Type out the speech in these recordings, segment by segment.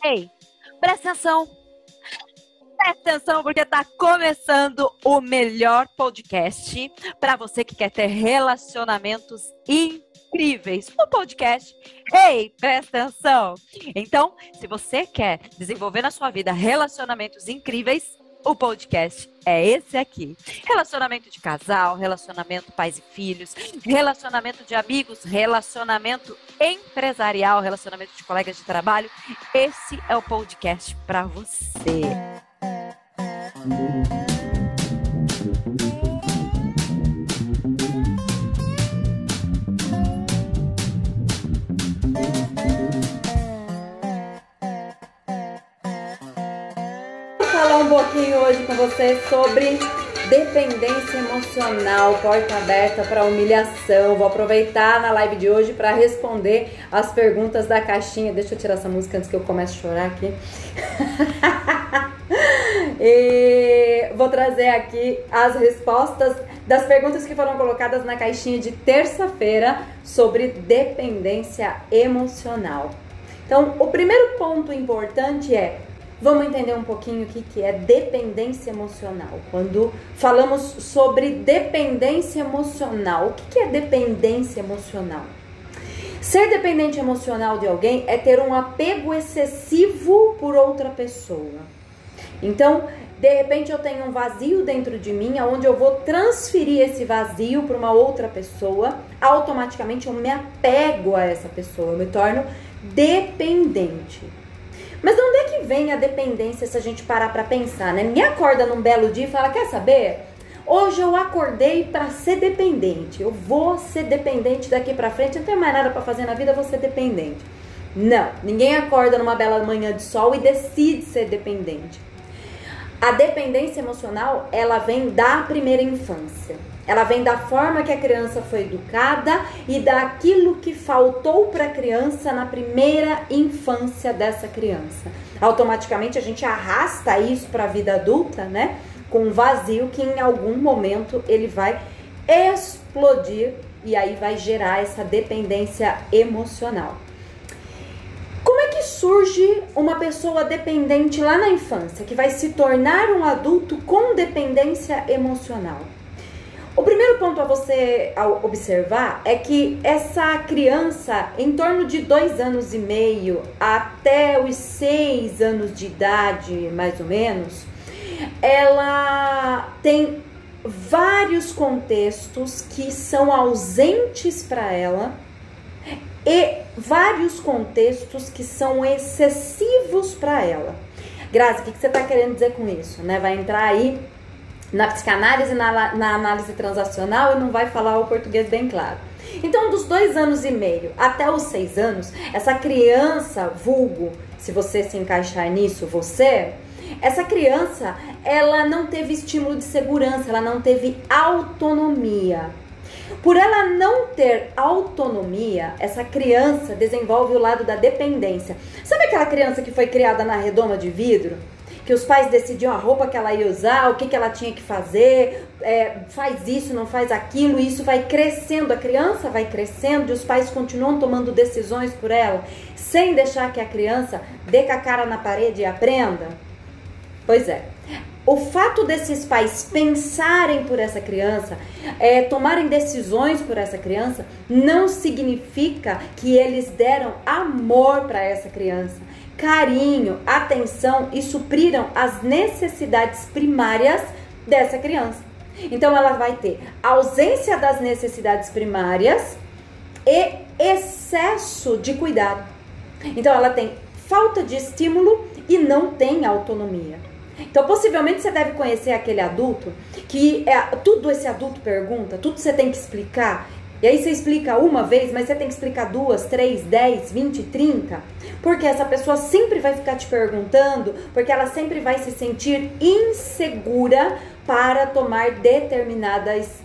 Ei, presta atenção. Presta atenção porque tá começando o melhor podcast para você que quer ter relacionamentos incríveis. O podcast. Ei, presta atenção. Então, se você quer desenvolver na sua vida relacionamentos incríveis, o podcast é esse aqui. Relacionamento de casal, relacionamento pais e filhos, relacionamento de amigos, relacionamento empresarial, relacionamento de colegas de trabalho. Esse é o podcast para você. Vou falar um pouquinho hoje com vocês sobre dependência emocional, porta aberta para humilhação. Vou aproveitar na live de hoje para responder as perguntas da caixinha. Deixa eu tirar essa música antes que eu comece a chorar aqui. E vou trazer aqui as respostas das perguntas que foram colocadas na caixinha de terça-feira sobre dependência emocional. Então, o primeiro ponto importante é: vamos entender um pouquinho o que é dependência emocional. Quando falamos sobre dependência emocional, o que é dependência emocional? Ser dependente emocional de alguém é ter um apego excessivo por outra pessoa. Então, de repente eu tenho um vazio dentro de mim, onde eu vou transferir esse vazio para uma outra pessoa, automaticamente eu me apego a essa pessoa, eu me torno dependente. Mas de onde é que vem a dependência se a gente parar para pensar, né? Ninguém acorda num belo dia e fala: quer saber? Hoje eu acordei para ser dependente, eu vou ser dependente daqui para frente, não tenho mais nada para fazer na vida, eu vou ser dependente. Não, ninguém acorda numa bela manhã de sol e decide ser dependente. A dependência emocional, ela vem da primeira infância. Ela vem da forma que a criança foi educada e daquilo que faltou para a criança na primeira infância dessa criança. Automaticamente a gente arrasta isso para a vida adulta, né? Com um vazio que em algum momento ele vai explodir e aí vai gerar essa dependência emocional. Como é que surge uma pessoa dependente lá na infância, que vai se tornar um adulto com dependência emocional? O primeiro ponto a você observar é que essa criança, em torno de 2 anos e meio até os 6 anos de idade, mais ou menos, ela tem vários contextos que são ausentes para ela e vários contextos que são excessivos para ela. Grazi, o que você está querendo dizer com isso? Né? Vai entrar aí na psicanálise, na análise transacional e não vai falar o português bem claro. Então, dos 2 anos e meio até os 6 anos, essa criança, vulgo, se você se encaixar nisso, essa criança, ela não teve estímulo de segurança, ela não teve autonomia. Por ela não ter autonomia, essa criança desenvolve o lado da dependência. Sabe aquela criança que foi criada na redoma de vidro? Que os pais decidiam a roupa que ela ia usar, o que ela tinha que fazer, faz isso, não faz aquilo, e isso vai crescendo, a criança vai crescendo e os pais continuam tomando decisões por ela, sem deixar que a criança dê com a cara na parede e aprenda? Pois é. O fato desses pais pensarem por essa criança, tomarem decisões por essa criança, não significa que eles deram amor para essa criança, carinho, atenção e supriram as necessidades primárias dessa criança. Então ela vai ter ausência das necessidades primárias e excesso de cuidado. Então ela tem falta de estímulo e não tem autonomia. Então, possivelmente você deve conhecer aquele adulto que tudo esse adulto pergunta, tudo você tem que explicar. E aí você explica uma vez, mas você tem que explicar 2, 3, 10, 20, 30. Porque essa pessoa sempre vai ficar te perguntando, porque ela sempre vai se sentir insegura para tomar determinadas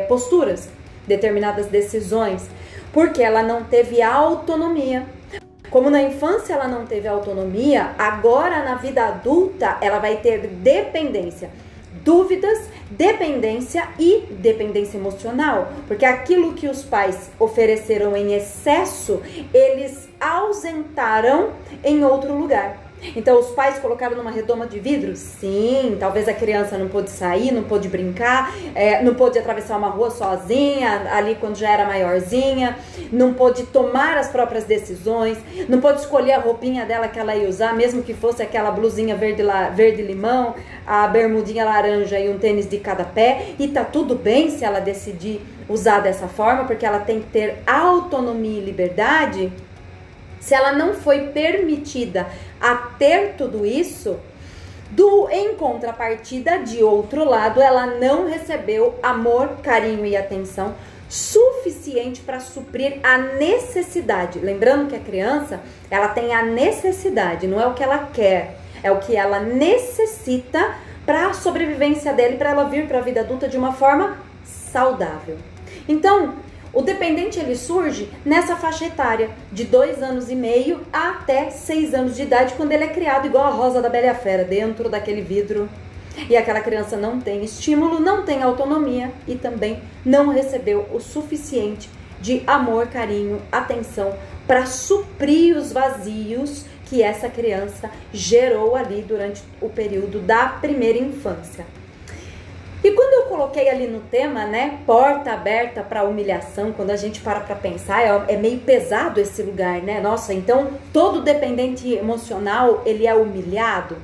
posturas, determinadas decisões. Porque ela não teve autonomia. Como na infância ela não teve autonomia, agora na vida adulta ela vai ter dependência. Dúvidas, dependência e dependência emocional. Porque aquilo que os pais ofereceram em excesso, eles ausentaram em outro lugar. Então, os pais colocaram numa redoma de vidro? Sim, talvez a criança não pôde sair, não pôde brincar, não pôde atravessar uma rua sozinha, ali quando já era maiorzinha, não pôde tomar as próprias decisões, não pôde escolher a roupinha dela que ela ia usar, mesmo que fosse aquela blusinha verde-limão, a bermudinha laranja e um tênis de cada pé, e tá tudo bem se ela decidir usar dessa forma, porque ela tem que ter autonomia e liberdade. Se ela não foi permitida a ter tudo isso, em contrapartida, de outro lado, ela não recebeu amor, carinho e atenção suficiente para suprir a necessidade. Lembrando que a criança, ela tem a necessidade, não é o que ela quer, é o que ela necessita para a sobrevivência dele, para ela vir para a vida adulta de uma forma saudável. Então, o dependente, ele surge nessa faixa etária, de 2 anos e meio até 6 anos de idade, quando ele é criado igual a Rosa da Bela e a Fera, dentro daquele vidro. E aquela criança não tem estímulo, não tem autonomia e também não recebeu o suficiente de amor, carinho, atenção para suprir os vazios que essa criança gerou ali durante o período da primeira infância. E quando eu coloquei ali no tema, né, porta aberta para humilhação, quando a gente para pensar, é meio pesado esse lugar, né? Nossa, então todo dependente emocional, ele é humilhado?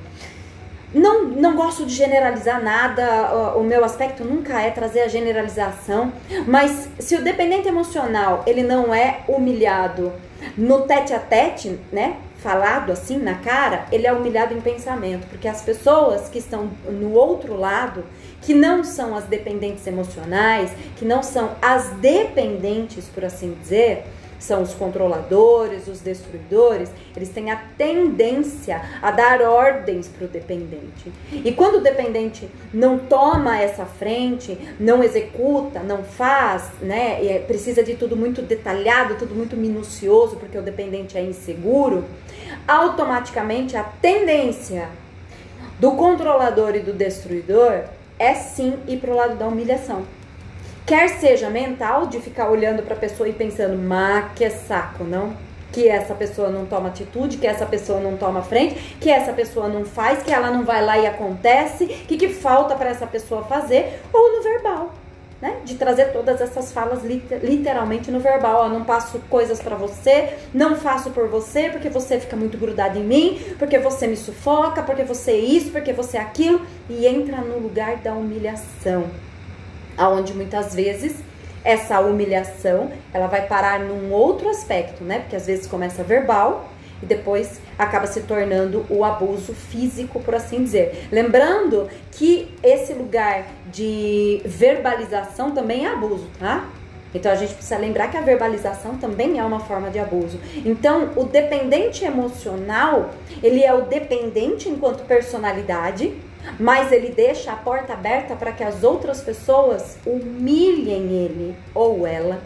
Não gosto de generalizar nada, o meu aspecto nunca é trazer a generalização, mas se o dependente emocional, ele não é humilhado no tete a tete, né, falado assim na cara, ele é humilhado em pensamento, porque as pessoas que estão no outro lado, que não são as dependentes emocionais, que não são as dependentes, por assim dizer, são os controladores, os destruidores, eles têm a tendência a dar ordens para o dependente. E quando o dependente não toma essa frente, não executa, não faz, né, e precisa de tudo muito detalhado, tudo muito minucioso, porque o dependente é inseguro, automaticamente a tendência do controlador e do destruidor é sim ir para o lado da humilhação. Quer seja mental, de ficar olhando para a pessoa e pensando, que saco, não? Que essa pessoa não toma atitude, que essa pessoa não toma frente, que essa pessoa não faz, que ela não vai lá e acontece, que falta para essa pessoa fazer, ou no verbal, né? De trazer todas essas falas literalmente no verbal. Ó, não passo coisas para você, não faço por você, porque você fica muito grudado em mim, porque você me sufoca, porque você é isso, porque você é aquilo, e entra no lugar da humilhação. Aonde muitas vezes essa humilhação, ela vai parar num outro aspecto, né? Porque às vezes começa verbal e depois acaba se tornando o abuso físico, por assim dizer. Lembrando que esse lugar de verbalização também é abuso, tá? Então a gente precisa lembrar que a verbalização também é uma forma de abuso. Então o dependente emocional, ele é o dependente enquanto personalidade, mas ele deixa a porta aberta para que as outras pessoas humilhem ele ou ela,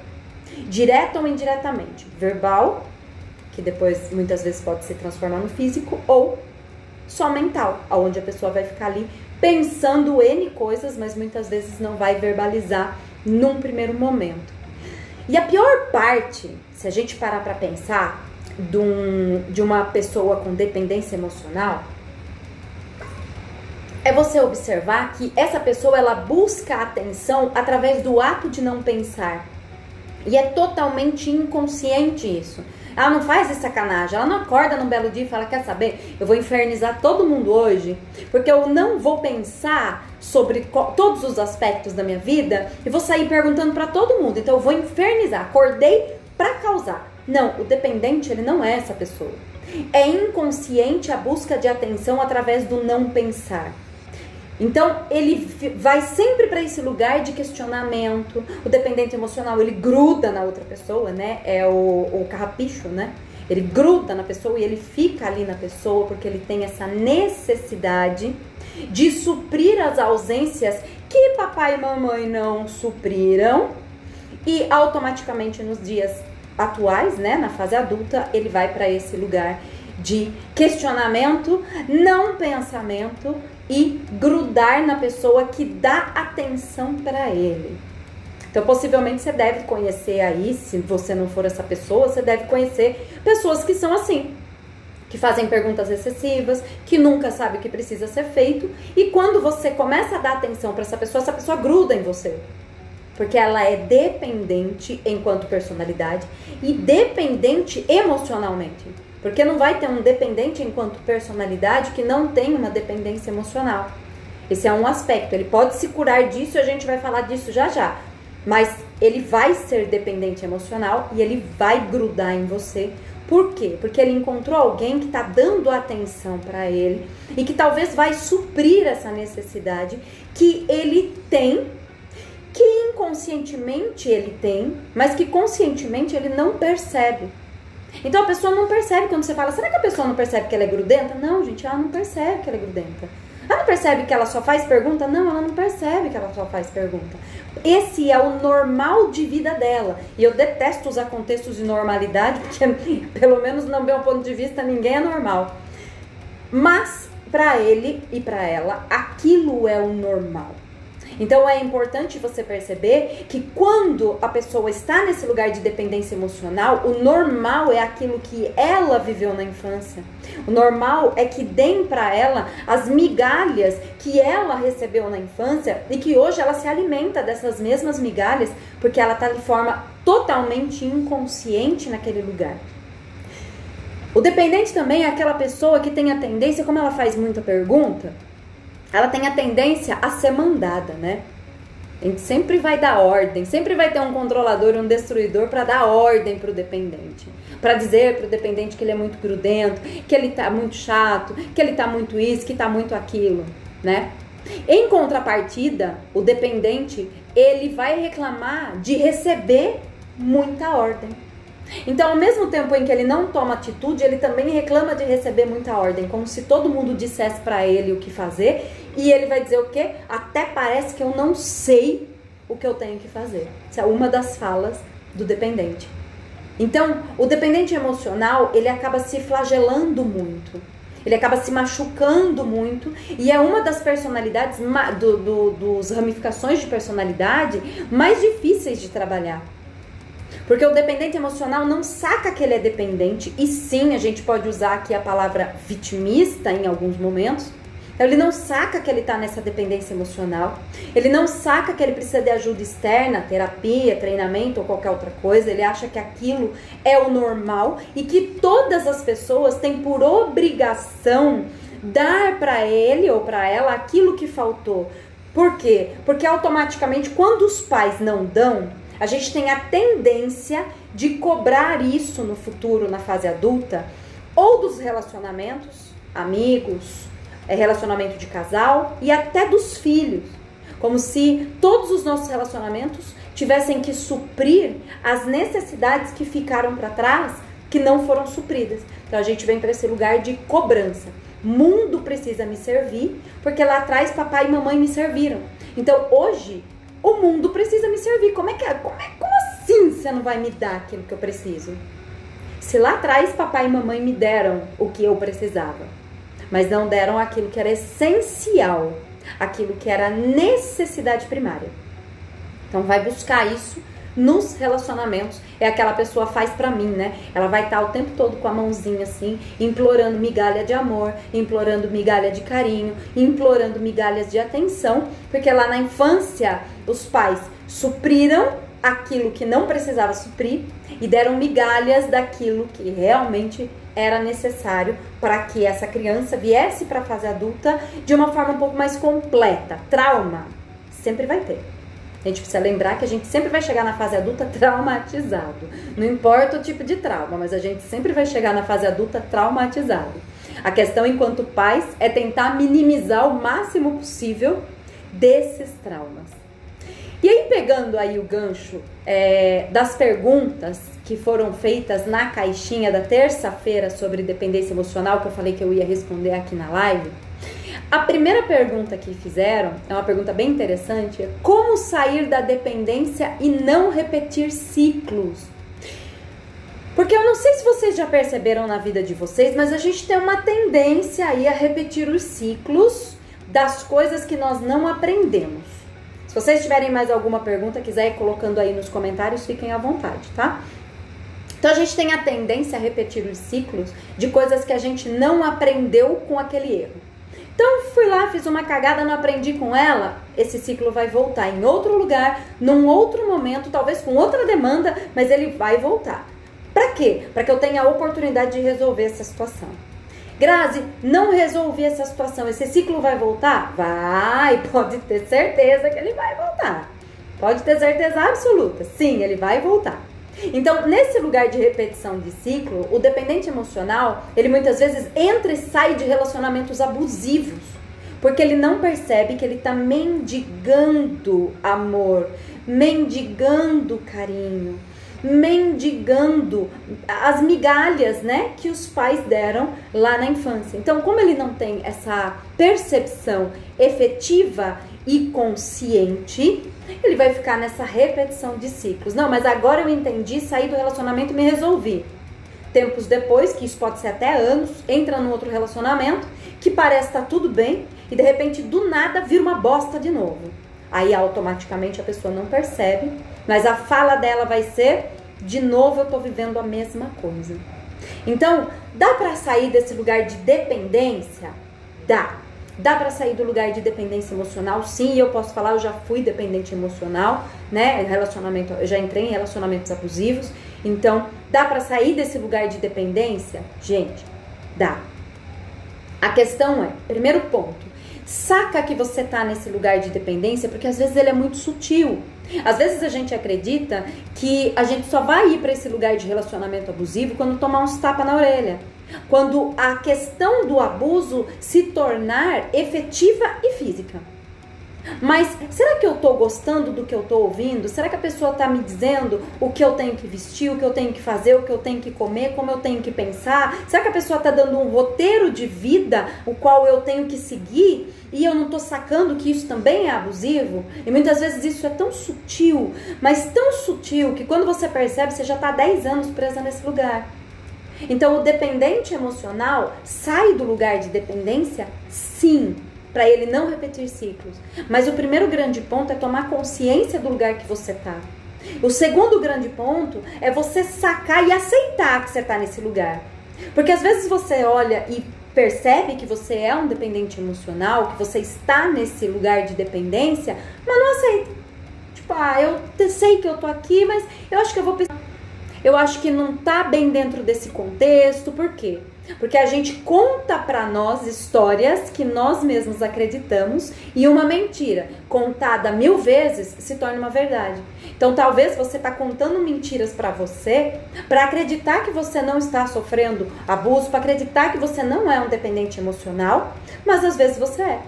direta ou indiretamente. Verbal, que depois muitas vezes pode se transformar no físico, ou só mental, onde a pessoa vai ficar ali pensando N coisas, mas muitas vezes não vai verbalizar num primeiro momento. E a pior parte, se a gente parar para pensar, de uma pessoa com dependência emocional, é você observar que essa pessoa, ela busca atenção através do ato de não pensar. E é totalmente inconsciente isso. Ela não faz essa sacanagem, ela não acorda num belo dia e fala, quer saber, eu vou infernizar todo mundo hoje, porque eu não vou pensar sobre todos os aspectos da minha vida e vou sair perguntando para todo mundo, então eu vou infernizar, acordei para causar. Não, o dependente, ele não é essa pessoa. É inconsciente a busca de atenção através do não pensar. Então, ele vai sempre para esse lugar de questionamento. O dependente emocional, ele gruda na outra pessoa, né? É o carrapicho, né? Ele gruda na pessoa e ele fica ali na pessoa porque ele tem essa necessidade de suprir as ausências que papai e mamãe não supriram. E automaticamente nos dias atuais, né? Na fase adulta, ele vai para esse lugar de questionamento, não pensamento, e grudar na pessoa que dá atenção para ele. Então, possivelmente, você deve conhecer aí, se você não for essa pessoa, você deve conhecer pessoas que são assim, que fazem perguntas excessivas, que nunca sabe o que precisa ser feito, e quando você começa a dar atenção para essa pessoa gruda em você. Porque ela é dependente enquanto personalidade e dependente emocionalmente. Porque não vai ter um dependente enquanto personalidade que não tem uma dependência emocional. Esse é um aspecto. Ele pode se curar disso e a gente vai falar disso já já. Mas ele vai ser dependente emocional e ele vai grudar em você. Por quê? Porque ele encontrou alguém que está dando atenção para ele e que talvez vai suprir essa necessidade que ele tem, que inconscientemente ele tem, mas que conscientemente ele não percebe. Então a pessoa não percebe quando você fala, será que a pessoa não percebe que ela é grudenta? Não, gente, ela não percebe que ela é grudenta. Ela não percebe que ela só faz pergunta? Não, ela não percebe que ela só faz pergunta. Esse é o normal de vida dela. E eu detesto usar contextos de normalidade, porque pelo menos no meu ponto de vista ninguém é normal. Mas para ele e para ela, aquilo é o normal. Então é importante você perceber que quando a pessoa está nesse lugar de dependência emocional, o normal é aquilo que ela viveu na infância. O normal é que deem para ela as migalhas que ela recebeu na infância e que hoje ela se alimenta dessas mesmas migalhas porque ela está de forma totalmente inconsciente naquele lugar. O dependente também é aquela pessoa que tem a tendência, como ela faz muita pergunta, ela tem a tendência a ser mandada, né? A gente sempre vai dar ordem, sempre vai ter um controlador e um destruidor para dar ordem para o dependente. Para dizer para o dependente que ele é muito grudento, que ele tá muito chato, que ele tá muito isso, que tá muito aquilo, né? Em contrapartida, o dependente, ele vai reclamar de receber muita ordem. Então, ao mesmo tempo em que ele não toma atitude, ele também reclama de receber muita ordem, como se todo mundo dissesse para ele o que fazer, e ele vai dizer o quê? Até parece que eu não sei o que eu tenho que fazer. Essa é uma das falas do dependente. Então, o dependente emocional, ele acaba se flagelando muito, ele acaba se machucando muito, e é uma das personalidades, dos ramificações de personalidade mais difíceis de trabalhar. Porque o dependente emocional não saca que ele é dependente, e sim, a gente pode usar aqui a palavra vitimista em alguns momentos. Ele não saca que ele está nessa dependência emocional, ele não saca que ele precisa de ajuda externa, terapia, treinamento ou qualquer outra coisa. Ele acha que aquilo é o normal e que todas as pessoas têm por obrigação dar para ele ou para ela aquilo que faltou. Por quê? Porque automaticamente quando os pais não dão, a gente tem a tendência de cobrar isso no futuro, na fase adulta, ou dos relacionamentos, amigos, relacionamento de casal e até dos filhos. Como se todos os nossos relacionamentos tivessem que suprir as necessidades que ficaram para trás, que não foram supridas. Então a gente vem para esse lugar de cobrança. Mundo precisa me servir, porque lá atrás papai e mamãe me serviram. Então hoje o mundo precisa me servir. Como assim você não vai me dar aquilo que eu preciso? Se lá atrás papai e mamãe me deram o que eu precisava, mas não deram aquilo que era essencial, aquilo que era necessidade primária. Então vai buscar isso nos relacionamentos. É aquela pessoa faz pra mim, né? Ela vai estar o tempo todo com a mãozinha assim, implorando migalha de amor, implorando migalha de carinho, implorando migalhas de atenção, porque lá na infância os pais supriram aquilo que não precisava suprir e deram migalhas daquilo que realmente era necessário para que essa criança viesse para a fase adulta de uma forma um pouco mais completa. Trauma sempre vai ter. A gente precisa lembrar que a gente sempre vai chegar na fase adulta traumatizado. Não importa o tipo de trauma, mas a gente sempre vai chegar na fase adulta traumatizado. A questão, enquanto pais, é tentar minimizar o máximo possível desses traumas. E aí, pegando aí o gancho das perguntas que foram feitas na caixinha da terça-feira sobre dependência emocional, que eu falei que eu ia responder aqui na live, a primeira pergunta que fizeram, é uma pergunta bem interessante, é como sair da dependência e não repetir ciclos? Porque eu não sei se vocês já perceberam na vida de vocês, mas a gente tem uma tendência aí a repetir os ciclos das coisas que nós não aprendemos. Se vocês tiverem mais alguma pergunta, quiser ir colocando aí nos comentários, fiquem à vontade, tá? Então a gente tem a tendência a repetir os ciclos de coisas que a gente não aprendeu com aquele erro. Então fui lá, fiz uma cagada, não aprendi com ela, esse ciclo vai voltar em outro lugar, num outro momento, talvez com outra demanda, mas ele vai voltar. Pra quê? Para que eu tenha a oportunidade de resolver essa situação. Grazi, não resolvi essa situação, esse ciclo vai voltar? Vai, pode ter certeza que ele vai voltar. Pode ter certeza absoluta, sim, ele vai voltar. Então, nesse lugar de repetição de ciclo, o dependente emocional, ele muitas vezes entra e sai de relacionamentos abusivos, porque ele não percebe que ele está mendigando amor, mendigando carinho, mendigando as migalhas, né, que os pais deram lá na infância. Então, como ele não tem essa percepção efetiva e consciente, ele vai ficar nessa repetição de ciclos. Não, mas agora eu entendi, saí do relacionamento e me resolvi. Tempos depois, que isso pode ser até anos, entra num outro relacionamento que parece estar tudo bem e de repente do nada vira uma bosta de novo. Aí automaticamente a pessoa não percebe, mas a fala dela vai ser: de novo eu tô vivendo a mesma coisa. Então, dá pra sair desse lugar de dependência? Dá. Dá pra sair do lugar de dependência emocional? Sim, eu posso falar, eu já fui dependente emocional, né? Relacionamento, eu já entrei em relacionamentos abusivos. Então, dá pra sair desse lugar de dependência? Gente, dá. A questão é, primeiro ponto, saca que você tá nesse lugar de dependência, porque às vezes ele é muito sutil. Às vezes a gente acredita que a gente só vai ir para esse lugar de relacionamento abusivo quando tomar uns tapas na orelha. Quando a questão do abuso se tornar efetiva e física. Mas será que eu tô gostando do que eu tô ouvindo? Será que a pessoa tá me dizendo o que eu tenho que vestir, o que eu tenho que fazer, o que eu tenho que comer, como eu tenho que pensar? Será que a pessoa tá dando um roteiro de vida, o qual eu tenho que seguir? E eu não tô sacando que isso também é abusivo? E muitas vezes isso é tão sutil, mas tão sutil, que quando você percebe, você já tá há 10 anos presa nesse lugar. Então o dependente emocional sai do lugar de dependência, sim, para ele não repetir ciclos. Mas o primeiro grande ponto é tomar consciência do lugar que você tá. O segundo grande ponto é você sacar e aceitar que você tá nesse lugar. Porque às vezes você olha e percebe que você é um dependente emocional, que você está nesse lugar de dependência, mas não aceita. Tipo, eu sei que eu tô aqui, mas eu acho que eu vou pensar. Eu acho que não tá bem dentro desse contexto. Por quê? Porque a gente conta pra nós histórias que nós mesmos acreditamos e uma mentira contada 1000 vezes se torna uma verdade. Então talvez você tá contando mentiras pra você pra acreditar que você não está sofrendo abuso, pra acreditar que você não é um dependente emocional, mas às vezes você é.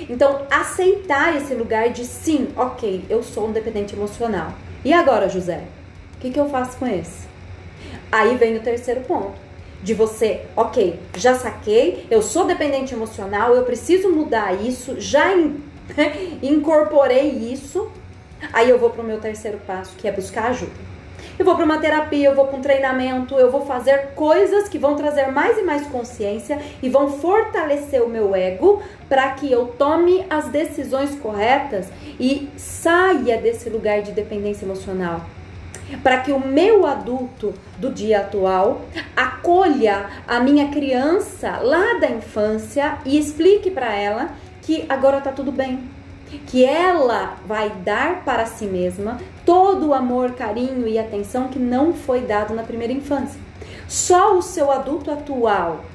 Então aceitar esse lugar de sim, ok, eu sou um dependente emocional. E agora, José? O que eu faço com esse? Aí vem o terceiro ponto. De você, ok, já saquei, eu sou dependente emocional, eu preciso mudar isso, já incorporei isso. Aí eu vou para o meu terceiro passo, que é buscar ajuda. Eu vou para uma terapia, eu vou para um treinamento, eu vou fazer coisas que vão trazer mais e mais consciência e vão fortalecer o meu ego para que eu tome as decisões corretas e saia desse lugar de dependência emocional. Para que o meu adulto do dia atual acolha a minha criança lá da infância e explique para ela que agora tá tudo bem, que ela vai dar para si mesma todo o amor, carinho e atenção que não foi dado na primeira infância. Só o seu adulto atual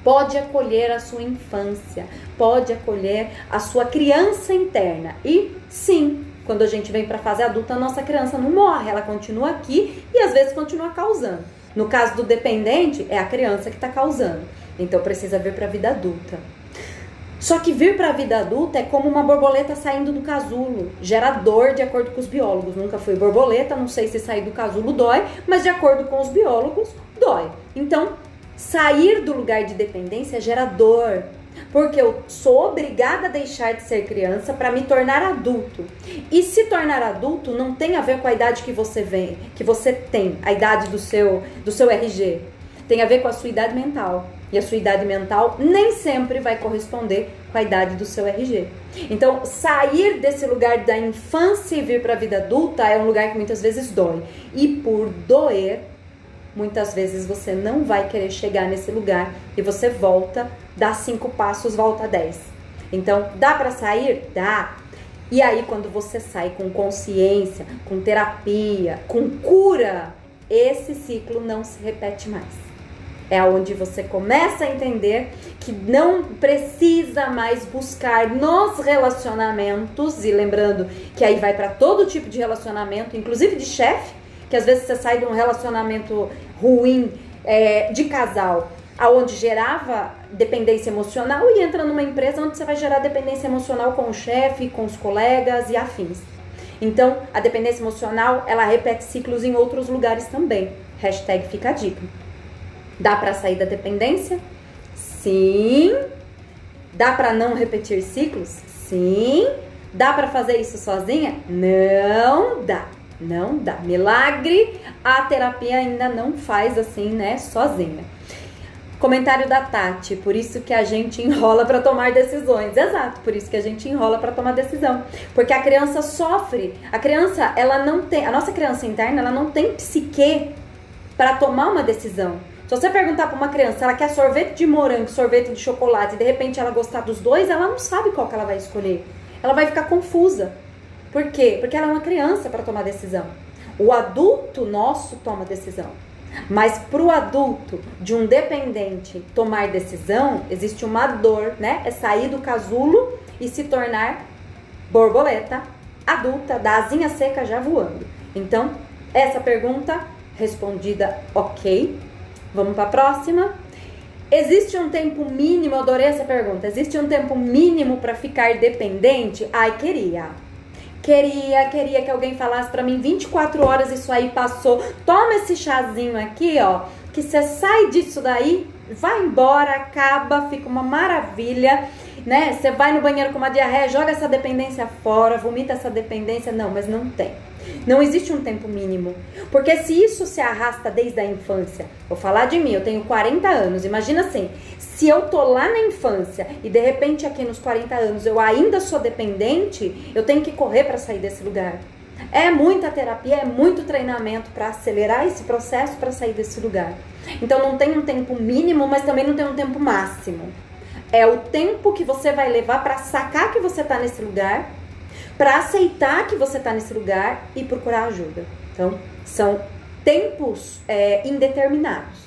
pode acolher a sua infância, pode acolher a sua criança interna. E sim, quando a gente vem para a fase adulta, a nossa criança não morre, ela continua aqui e às vezes continua causando. No caso do dependente, é a criança que está causando. Então precisa vir para a vida adulta. Só que vir para a vida adulta é como uma borboleta saindo do casulo. Gera dor de acordo com os biólogos. Nunca fui borboleta, não sei se sair do casulo dói, mas de acordo com os biólogos, dói. Então, sair do lugar de dependência gera dor. Porque eu sou obrigada a deixar de ser criança para me tornar adulto. E se tornar adulto não tem a ver com a idade que você tem, a idade do seu RG. tem a ver com a sua idade mental. E a sua idade mental nem sempre vai corresponder com a idade do seu RG. Então, sair desse lugar da infância e vir para a vida adulta é um lugar que muitas vezes dói. E por doer, muitas vezes você não vai querer chegar nesse lugar e você volta, dá 5 passos, volta 10. Então, dá para sair? Dá. E aí, quando você sai com consciência, com terapia, com cura, esse ciclo não se repete mais. É onde você começa a entender que não precisa mais buscar nos relacionamentos, e lembrando que aí vai para todo tipo de relacionamento, inclusive de chefe, que às vezes você sai de um relacionamento ruim de casal, aonde gerava dependência emocional, e entra numa empresa onde você vai gerar dependência emocional com o chefe, com os colegas e afins. Então, a dependência emocional, ela repete ciclos em outros lugares também. Hashtag fica a dica. Dá para sair da dependência? Sim. Dá para não repetir ciclos? Sim. Dá para fazer isso sozinha? Não dá. Não dá. Milagre, a terapia ainda não faz assim, né, sozinha. Comentário da Tati, por isso que a gente enrola para tomar decisões. Exato, por isso que a gente enrola para tomar decisão. Porque a criança sofre. A criança, ela não tem, a nossa criança interna, ela não tem psique para tomar uma decisão. Se você perguntar para uma criança se ela quer sorvete de morango, sorvete de chocolate, e de repente ela gostar dos dois, ela não sabe qual que ela vai escolher. Ela vai ficar confusa. Por quê? Porque ela é uma criança para tomar decisão. O adulto nosso toma decisão. Mas para o adulto de um dependente tomar decisão, existe uma dor, né? É sair do casulo e se tornar borboleta adulta, da asinha seca já voando. Então, essa pergunta respondida, ok. Vamos para a próxima. Existe um tempo mínimo, eu adorei essa pergunta, existe um tempo mínimo para ficar dependente? Ai, Queria que alguém falasse para mim, 24 horas isso aí passou. Toma esse chazinho aqui, ó, que você sai disso daí, vai embora, acaba, fica uma maravilha, né? Você vai no banheiro com uma diarreia, joga essa dependência fora, vomita essa dependência. Não, mas não tem. Não existe um tempo mínimo. Porque se isso se arrasta desde a infância, vou falar de mim, eu tenho 40 anos, imagina assim, se eu tô lá na infância e de repente aqui nos 40 anos eu ainda sou dependente, eu tenho que correr para sair desse lugar. É muita terapia, é muito treinamento para acelerar esse processo, para sair desse lugar. Então não tem um tempo mínimo, mas também não tem um tempo máximo. É o tempo que você vai levar para sacar que você tá nesse lugar, para aceitar que você está nesse lugar e procurar ajuda. Então, são tempos indeterminados,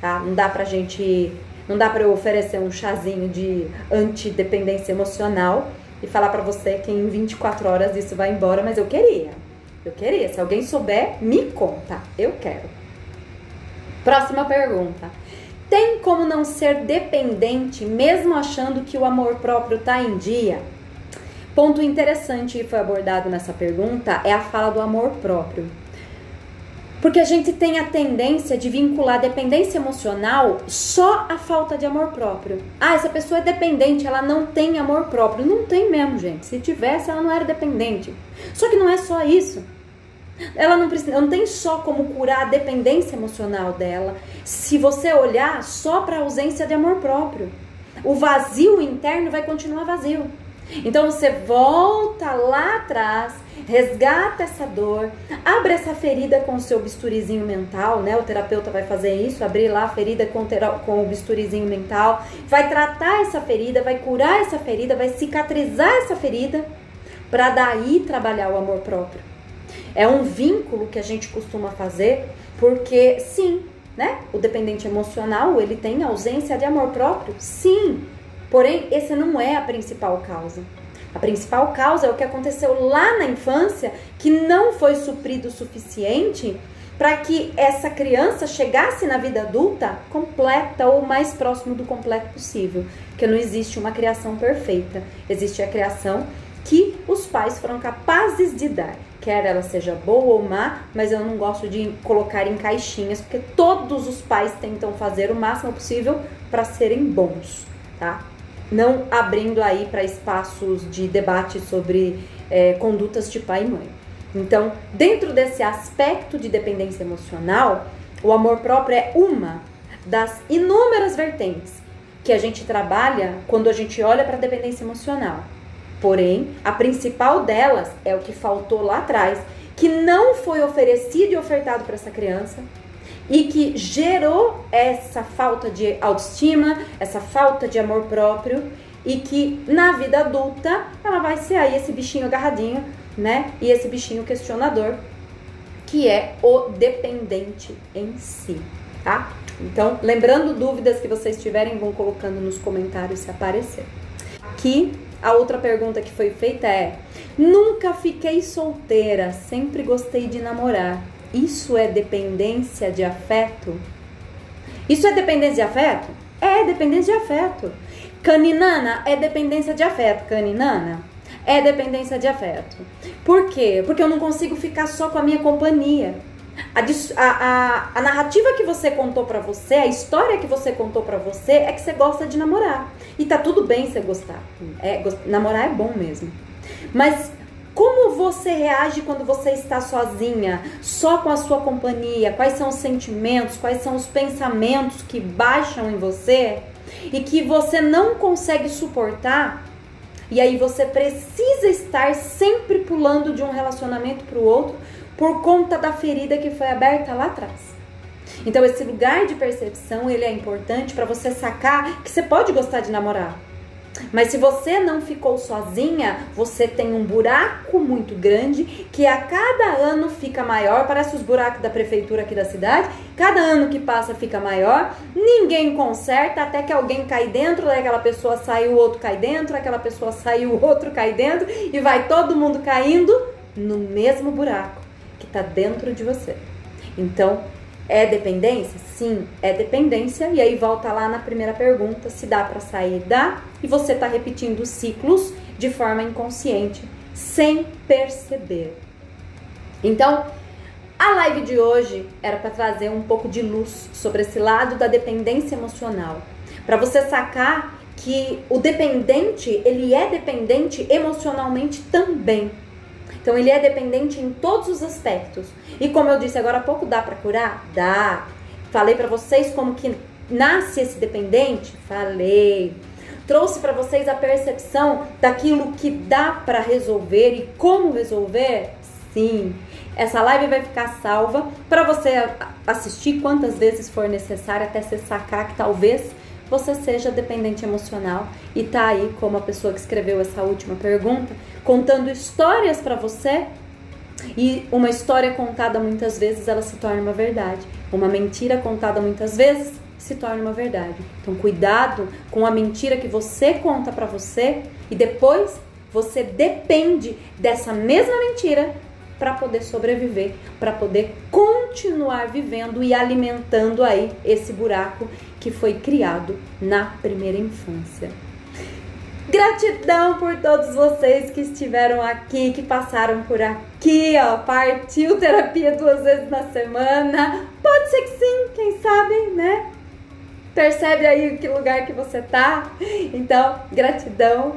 tá? Não dá para eu oferecer um chazinho de antidependência emocional e falar para você que em 24 horas isso vai embora, mas eu queria. Se alguém souber, me conta. Eu quero. Próxima pergunta. Tem como não ser dependente mesmo achando que o amor próprio está em dia? Ponto interessante que foi abordado nessa pergunta é a fala do amor próprio. Porque a gente tem a tendência de vincular a dependência emocional só à falta de amor próprio. Ah, essa pessoa é dependente, ela não tem amor próprio. Não tem mesmo, gente. Se tivesse, ela não era dependente. Só que não é só isso. Ela não tem só como curar a dependência emocional dela se você olhar só para a ausência de amor próprio. O vazio interno vai continuar vazio. Então você volta lá atrás, resgata essa dor, abre essa ferida com o seu bisturizinho mental, né? O terapeuta vai fazer isso, abrir lá a ferida com o bisturizinho mental, vai tratar essa ferida, vai curar essa ferida, vai cicatrizar essa ferida, para daí trabalhar o amor próprio. É um vínculo que a gente costuma fazer, porque sim, né? O dependente emocional, ele tem ausência de amor próprio, sim. Porém, essa não é a principal causa. A principal causa é o que aconteceu lá na infância, que não foi suprido o suficiente para que essa criança chegasse na vida adulta completa ou mais próximo do completo possível. Porque não existe uma criação perfeita. Existe a criação que os pais foram capazes de dar. Quer ela seja boa ou má, mas eu não gosto de colocar em caixinhas, porque todos os pais tentam fazer o máximo possível para serem bons, tá? Não abrindo aí para espaços de debate sobre condutas de pai e mãe. Então, dentro desse aspecto de dependência emocional, o amor próprio é uma das inúmeras vertentes que a gente trabalha quando a gente olha para a dependência emocional. Porém, a principal delas é o que faltou lá atrás, que não foi oferecido e ofertado para essa criança e que gerou essa falta de autoestima, essa falta de amor próprio e que na vida adulta ela vai ser aí esse bichinho agarradinho, né? E esse bichinho questionador, que é o dependente em si, tá? Então, lembrando dúvidas que vocês tiverem, vão colocando nos comentários se aparecer. Aqui, a outra pergunta que foi feita é: nunca fiquei solteira, sempre gostei de namorar. Isso é dependência de afeto? Isso é dependência de afeto? É dependência de afeto. Caninana, é dependência de afeto, caninana? É dependência de afeto. Por quê? Porque eu não consigo ficar só com a minha companhia. A narrativa que você contou pra você, a história que você contou pra você é que você gosta de namorar. E tá tudo bem você gostar. Namorar é bom mesmo. Mas como você reage quando você está sozinha, só com a sua companhia? Quais são os sentimentos, quais são os pensamentos que baixam em você e que você não consegue suportar? E aí você precisa estar sempre pulando de um relacionamento para o outro por conta da ferida que foi aberta lá atrás. Então esse lugar de percepção, ele é importante para você sacar que você pode gostar de namorar. Mas se você não ficou sozinha, você tem um buraco muito grande que a cada ano fica maior, parece os buracos da prefeitura aqui da cidade, cada ano que passa fica maior, ninguém conserta até que alguém cai dentro, daí aquela pessoa sai, o outro cai dentro, aquela pessoa sai, o outro cai dentro e vai todo mundo caindo no mesmo buraco que está dentro de você. Então, é dependência? Sim, é dependência. E aí volta lá na primeira pergunta, se dá para sair, dá. E você está repetindo ciclos de forma inconsciente, sem perceber. Então, a live de hoje era para trazer um pouco de luz sobre esse lado da dependência emocional. Para você sacar que o dependente, ele é dependente emocionalmente também. Então, ele é dependente em todos os aspectos. E como eu disse agora há pouco, dá para curar? Dá. Falei para vocês como que nasce esse dependente? Falei. Trouxe para vocês a percepção daquilo que dá para resolver e como resolver? Sim. Essa live vai ficar salva para você assistir quantas vezes for necessário até você sacar que talvez você seja dependente emocional e tá aí como a pessoa que escreveu essa última pergunta, contando histórias para você. E uma história contada muitas vezes, ela se torna uma verdade. Uma mentira contada muitas vezes se torna uma verdade. Então cuidado com a mentira que você conta para você e depois você depende dessa mesma mentira para poder sobreviver, para poder continuar vivendo e alimentando aí esse buraco que foi criado na primeira infância. Gratidão por todos vocês que estiveram aqui, que passaram por aqui, ó. Partiu terapia 2 vezes na semana. Pode ser que sim, quem sabe, né? Percebe aí que lugar que você tá. Então, gratidão.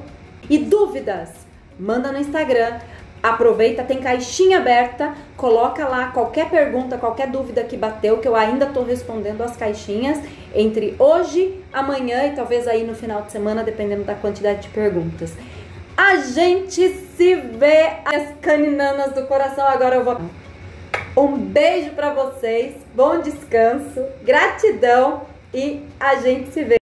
E dúvidas, manda no Instagram. Aproveita, tem caixinha aberta, coloca lá qualquer pergunta, qualquer dúvida que bateu, que eu ainda tô respondendo as caixinhas entre hoje, amanhã e talvez aí no final de semana, dependendo da quantidade de perguntas. A gente se vê, as caninanas do coração. Agora eu vou... Um beijo pra vocês, bom descanso, gratidão e a gente se vê.